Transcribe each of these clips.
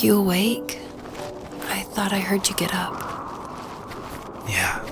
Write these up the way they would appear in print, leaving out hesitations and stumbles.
you awake? I thought I heard you get up. Yeah,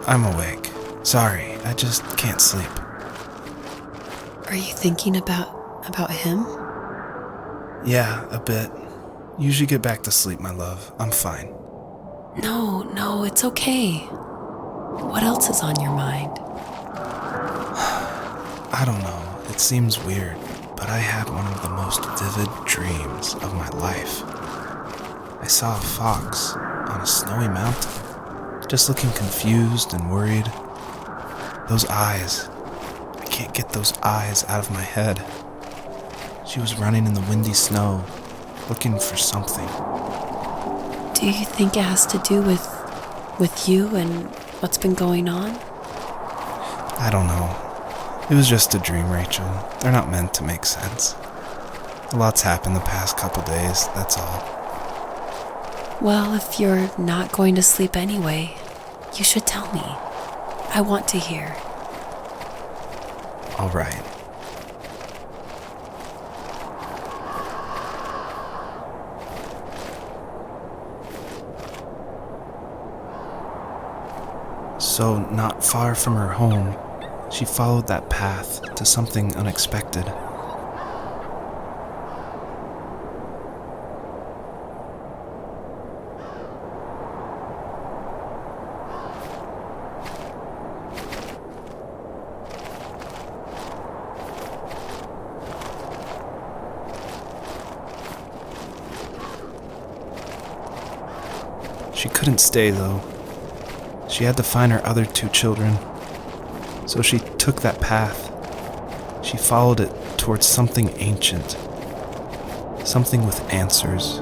I'm awake. Sorry, I just can't sleep. Are you thinking about him? Yeah, a bit. Usually get back to sleep, my love. I'm fine. No, it's okay. What else is on your mind? I don't know, it seems weird, but I had one of the most vivid dreams of my life. I saw a fox on a snowy mountain, just looking confused and worried. Those eyes, I can't get those eyes out of my head. She was running in the windy snow, looking for something. Do you think it has to do with you and what's been going on? I don't know. It was just a dream, Rachel. They're not meant to make sense. A lot's happened the past couple days, that's all. Well, if you're not going to sleep anyway, you should tell me. I want to hear. All right. So, not far from her home, she followed that path to something unexpected. She couldn't stay, though. She had to find her other 2 children. So she took that path. She followed it towards something ancient. Something with answers.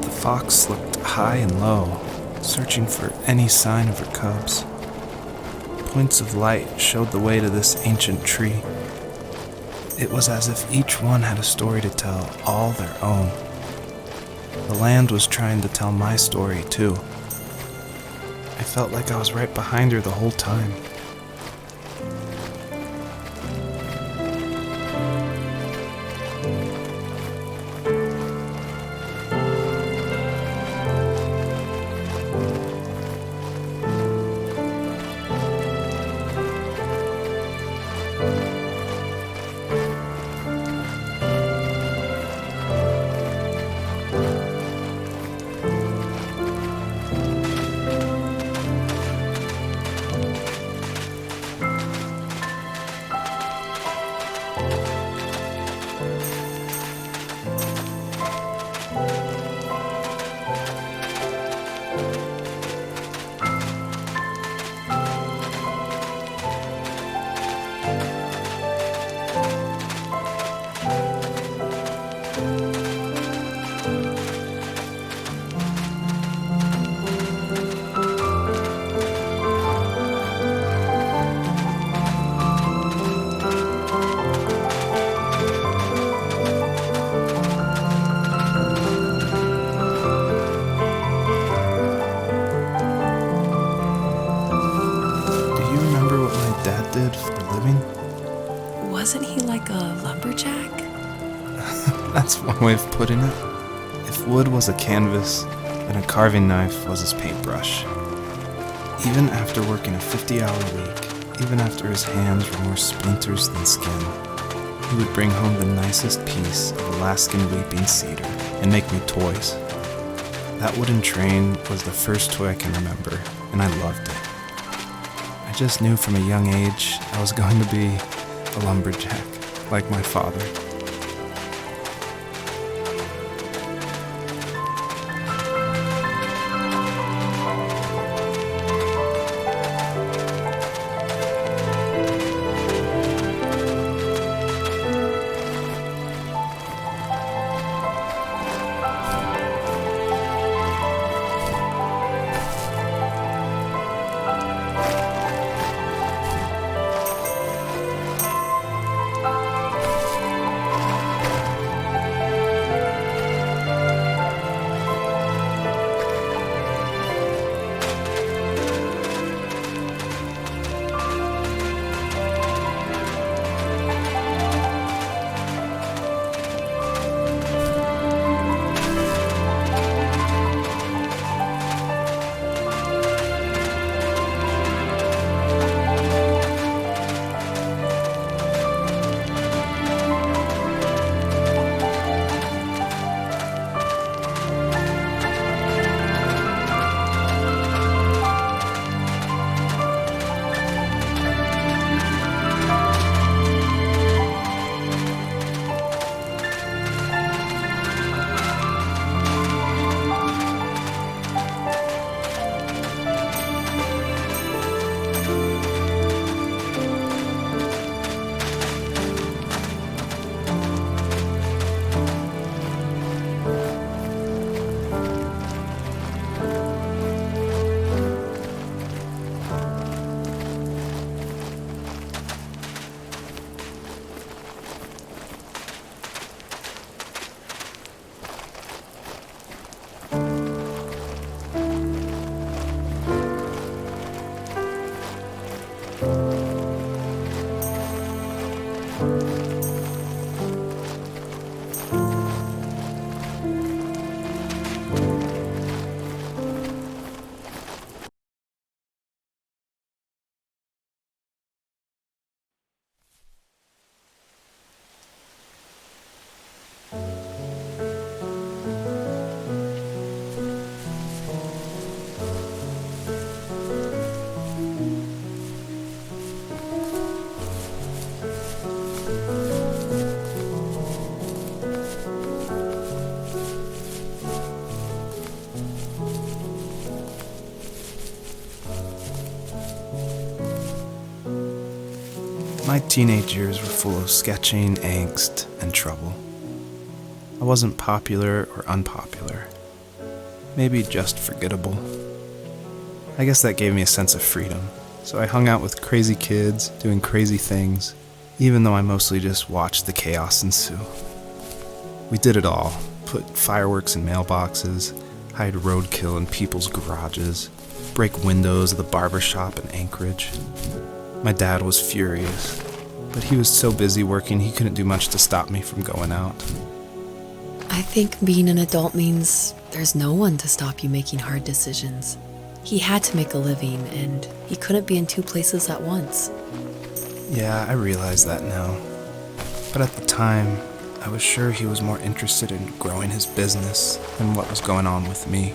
The fox looked high and low, searching for any sign of her cubs. Points of light showed the way to this ancient tree. It was as if each one had a story to tell, all their own. The land was trying to tell my story, too. I felt like I was right behind her the whole time. Did for a living? Wasn't he like a lumberjack? That's one way of putting it. If wood was a canvas, then a carving knife was his paintbrush. Even after working a 50-hour week, even after his hands were more splinters than skin, he would bring home the nicest piece of Alaskan weeping cedar and make me toys. That wooden train was the first toy I can remember, and I loved it. I just knew from a young age I was going to be a lumberjack, like my father. My teenage years were full of sketching, angst, and trouble. I wasn't popular or unpopular. Maybe just forgettable. I guess that gave me a sense of freedom, so I hung out with crazy kids, doing crazy things, even though I mostly just watched the chaos ensue. We did it all. Put fireworks in mailboxes, hide roadkill in people's garages, break windows of the barber shop in Anchorage. My dad was furious, but he was so busy working he couldn't do much to stop me from going out. I think being an adult means there's no one to stop you making hard decisions. He had to make a living, and he couldn't be in two places at once. Yeah, I realize that now. But at the time, I was sure he was more interested in growing his business than what was going on with me.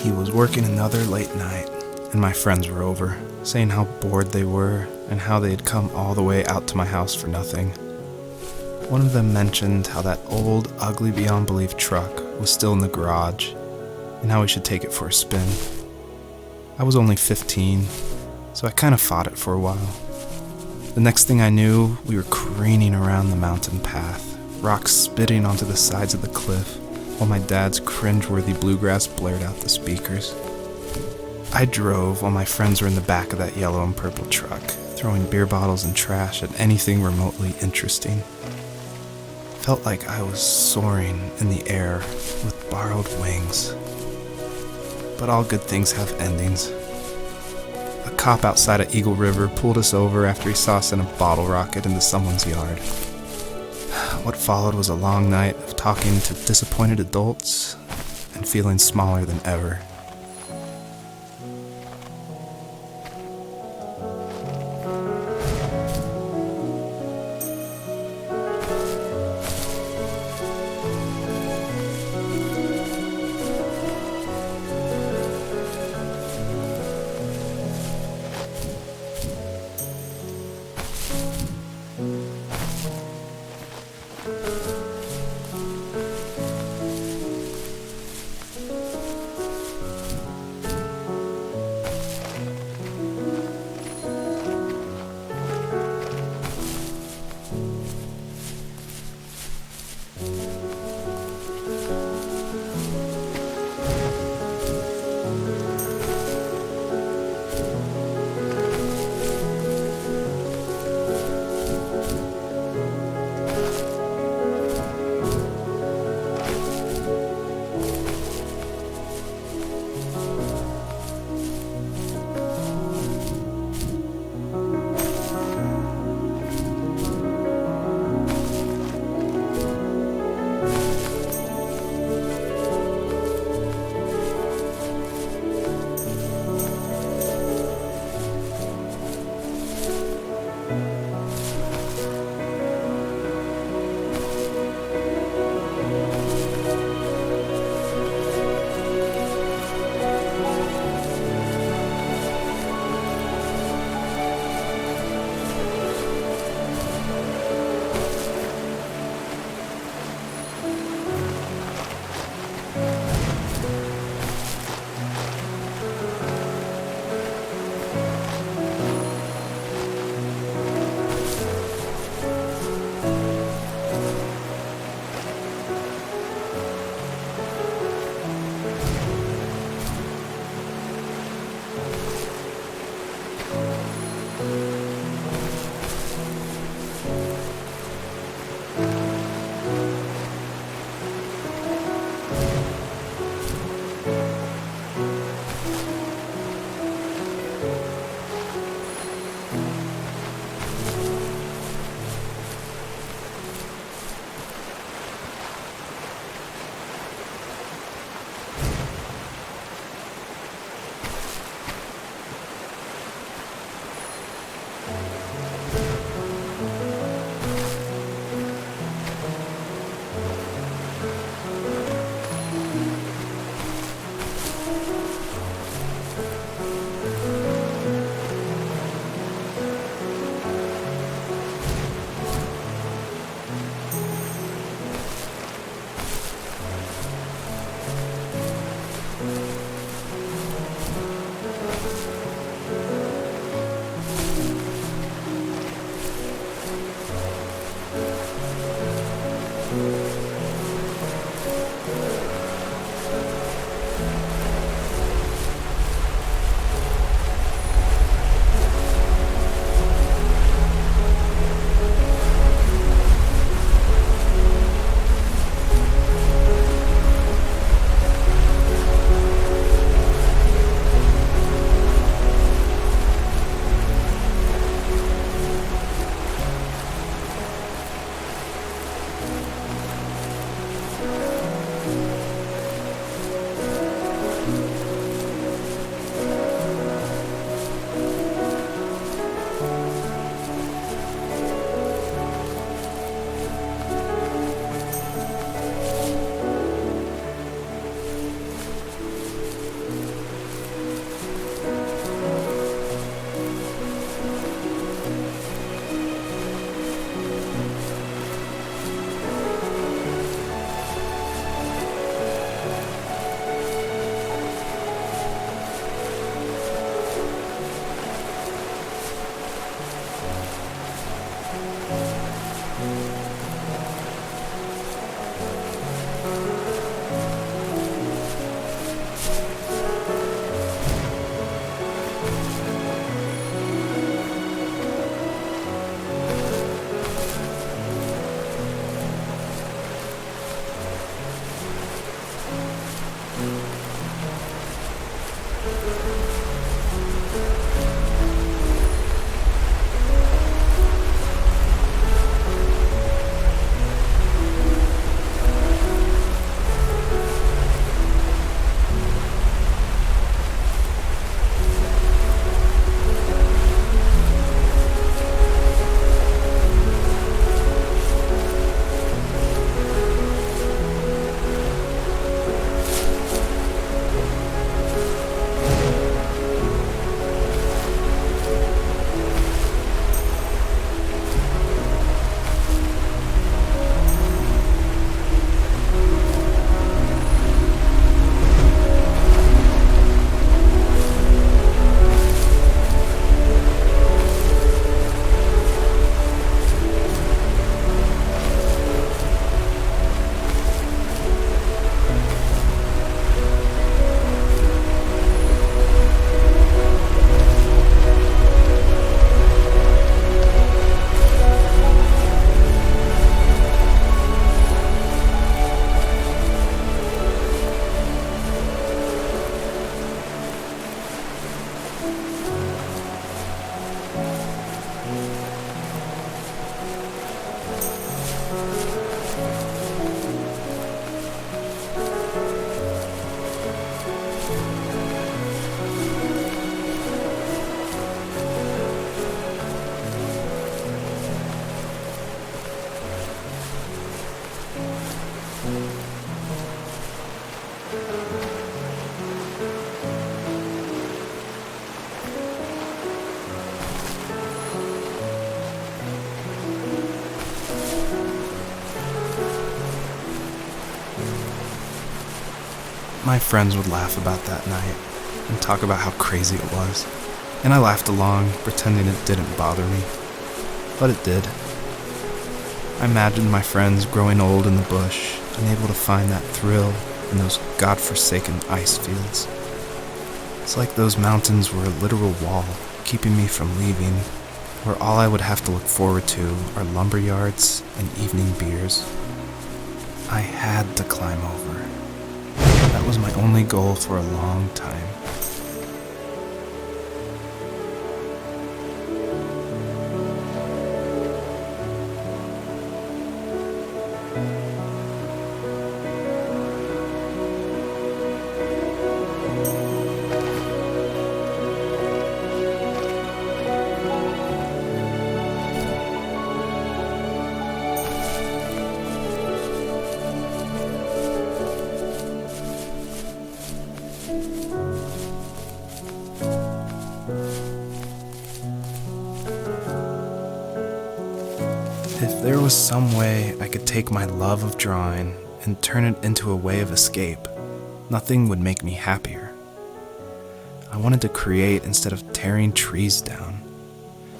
He was working another late night, and my friends were over, saying how bored they were and how they had come all the way out to my house for nothing. One of them mentioned how that old, ugly beyond belief truck was still in the garage, and how we should take it for a spin. I was only 15, so I kind of fought it for a while. The next thing I knew, we were careening around the mountain path, rocks spitting onto the sides of the cliff, while my dad's cringeworthy bluegrass blared out the speakers. I drove while my friends were in the back of that yellow and purple truck, throwing beer bottles and trash at anything remotely interesting. Felt like I was soaring in the air with borrowed wings. But all good things have endings. A cop outside of Eagle River pulled us over after he saw us in a bottle rocket into someone's yard. What followed was a long night of talking to disappointed adults and feeling smaller than ever. My friends would laugh about that night and talk about how crazy it was, and I laughed along, pretending it didn't bother me. But it did. I imagined my friends growing old in the bush, unable to find that thrill in those godforsaken ice fields. It's like those mountains were a literal wall, keeping me from leaving, where all I would have to look forward to are lumber yards and evening beers. I had to climb over. That was my only goal for a long time. If there was some way I could take my love of drawing and turn it into a way of escape, nothing would make me happier. I wanted to create instead of tearing trees down.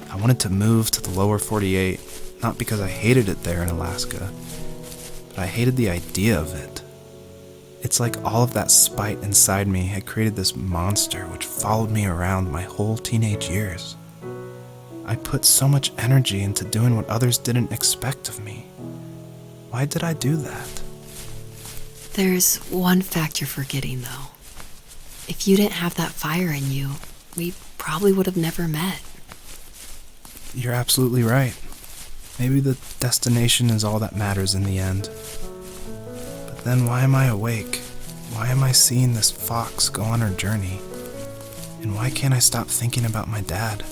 I wanted to move to the lower 48, not because I hated it there in Alaska, but I hated the idea of it. It's like all of that spite inside me had created this monster which followed me around my whole teenage years. I put so much energy into doing what others didn't expect of me. Why did I do that? There's one fact you're forgetting, though. If you didn't have that fire in you, we probably would have never met. You're absolutely right. Maybe the destination is all that matters in the end. But then why am I awake? Why am I seeing this fox go on her journey? And why can't I stop thinking about my dad?